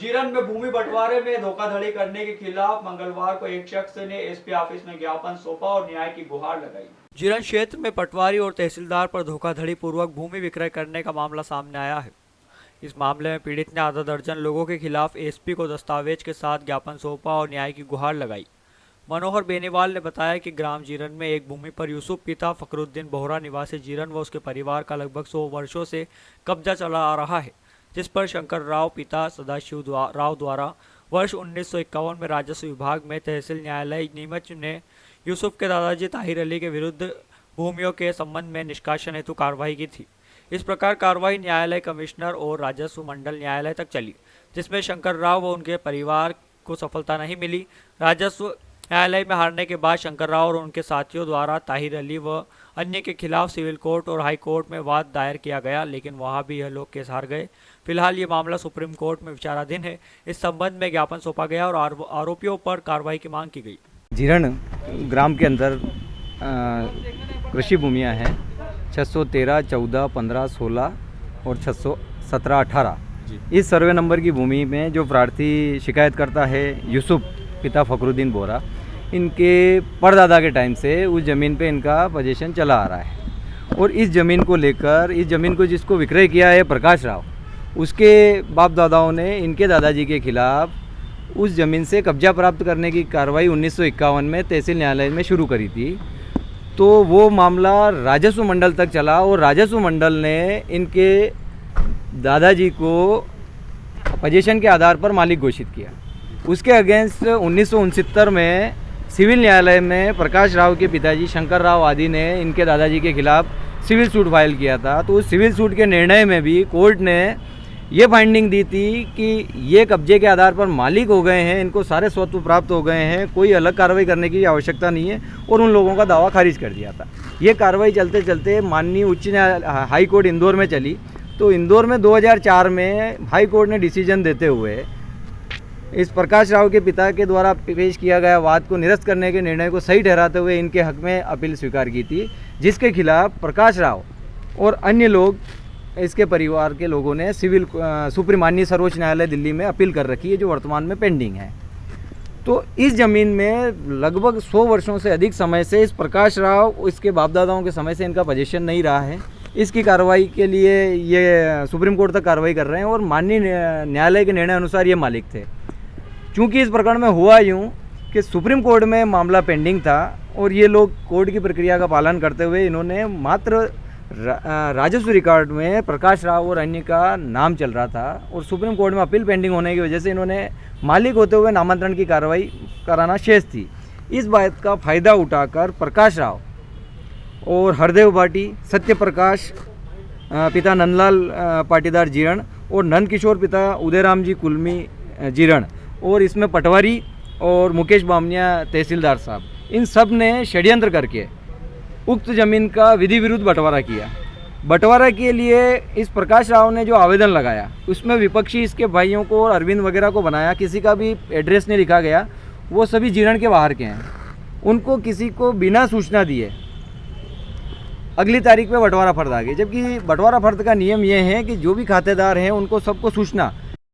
जीरन में भूमि बंटवारे में धोखाधड़ी करने के खिलाफ मंगलवार को एक शख्स ने एसपी ऑफिस में ज्ञापन सौंपा और न्याय की गुहार लगाई। जीरन क्षेत्र में पटवारी और तहसीलदार पर धोखाधड़ी पूर्वक भूमि विक्रय करने का मामला सामने आया है। इस मामले में पीड़ित ने आधा दर्जन लोगों के खिलाफ एसपी को दस्तावेज के साथ ज्ञापन सौंपा और न्याय की गुहार लगाई। मनोहर बेनीवाल ने बताया कि ग्राम जीरन में एक भूमि पर यूसुफ पिता फखरुद्दीन बोहरा निवासी जीरन व उसके परिवार का लगभग 100 वर्षों से कब्जा चला आ रहा है, जिस पर शंकर राव पिता सदाशिव राव द्वारा वर्ष 1951 में राजस्व विभाग में तहसील न्यायालय नीमच ने यूसुफ के दादाजी ताहिर अली के विरुद्ध भूमियों के संबंध में निष्कासन हेतु कार्रवाई की थी। इस प्रकार कार्रवाई न्यायालय कमिश्नर और राजस्व मंडल न्यायालय तक चली, जिसमें शंकर राव व उनके परिवार को सफलता नहीं मिली। राजस्व न्यायालय में हारने के बाद शंकर राव और उनके साथियों द्वारा ताहिर अली व अन्य के खिलाफ सिविल कोर्ट और हाई कोर्ट में वाद दायर किया गया, लेकिन वहां भी यह लोग केस हार गए। फिलहाल ये मामला सुप्रीम कोर्ट में विचाराधीन है। इस संबंध में ज्ञापन सौंपा गया और आरोपियों पर कार्रवाई की मांग की गई। जीरण ग्राम के अंदर कृषि भूमियाँ हैं 613, 14, 15, 16 और 617, 18। इस सर्वे नंबर की भूमि में जो प्रार्थी शिकायत करता है यूसुफ पिता फखरुद्दीन बोहरा, इनके परदादा के टाइम से उस ज़मीन पे इनका पोजीशन चला आ रहा है और इस ज़मीन को लेकर, इस ज़मीन को जिसको विक्रय किया है प्रकाश राव, उसके बाप दादाओं ने इनके दादाजी के खिलाफ उस ज़मीन से कब्जा प्राप्त करने की कार्रवाई 1951 में तहसील न्यायालय में शुरू करी थी। तो वो मामला राजस्व मंडल तक चला और राजस्व मंडल ने इनके दादाजी को पोजीशन के आधार पर मालिक घोषित किया। उसके अगेंस्ट 1969 में सिविल न्यायालय में प्रकाश राव के पिताजी शंकर राव आदि ने इनके दादाजी के खिलाफ सिविल सूट फाइल किया था। तो उस सिविल सूट के निर्णय में भी कोर्ट ने ये फाइंडिंग दी थी कि ये कब्जे के आधार पर मालिक हो गए हैं, इनको सारे स्वत्व प्राप्त हो गए हैं, कोई अलग कार्रवाई करने की आवश्यकता नहीं है और उन लोगों का दावा खारिज कर दिया था। ये कार्रवाई चलते चलते माननीय उच्च न्यायालय हाई कोर्ट इंदौर में चली। तो इंदौर में 2004 में हाई कोर्ट ने डिसीजन देते हुए इस प्रकाश राव के पिता के द्वारा पेश किया गया वाद को निरस्त करने के निर्णय को सही ठहराते हुए इनके हक में अपील स्वीकार की थी, जिसके खिलाफ प्रकाश राव और अन्य लोग, इसके परिवार के लोगों ने सिविल सुप्रीम माननीय सर्वोच्च न्यायालय दिल्ली में अपील कर रखी है, जो वर्तमान में पेंडिंग है। तो इस ज़मीन में लगभग 100 वर्षों से अधिक समय से इस प्रकाश राव, इसके बाप दादाओं के समय से इनका पोजीशन नहीं रहा है। इसकी कार्रवाई के लिए ये सुप्रीम कोर्ट तक कार्रवाई कर रहे हैं और माननीय न्यायालय के निर्णय अनुसार ये मालिक थे। चूँकि इस प्रकरण में हुआ यूँ कि सुप्रीम कोर्ट में मामला पेंडिंग था और ये लोग कोर्ट की प्रक्रिया का पालन करते हुए इन्होंने मात्र राजस्व रिकॉर्ड में प्रकाश राव और अन्य का नाम चल रहा था और सुप्रीम कोर्ट में अपील पेंडिंग होने की वजह से इन्होंने मालिक होते हुए नामांतरण की कार्रवाई कराना शेष थी। इस बात का फ़ायदा उठाकर प्रकाश राव और हरदेव भाटी, सत्य प्रकाश पिता नंदलाल पाटीदार जीरण और नंद किशोर पिता उदयराम जी कुलमी जीरण और इसमें पटवारी और मुकेश बामनिया तहसीलदार साहब, इन सब ने षड्यंत्र करके उक्त ज़मीन का विधि विरुद्ध बंटवारा किया। बंटवारा के लिए इस प्रकाश राव ने जो आवेदन लगाया उसमें विपक्षी इसके भाइयों को और अरविंद वगैरह को बनाया, किसी का भी एड्रेस नहीं लिखा गया, वो सभी जीरण के बाहर के हैं। उनको किसी को बिना सूचना दिए अगली तारीख पे बंटवारा फर्द आ गई, जबकि बंटवारा फर्द का नियम ये है कि जो भी खातेदार हैं उनको सबको सूचना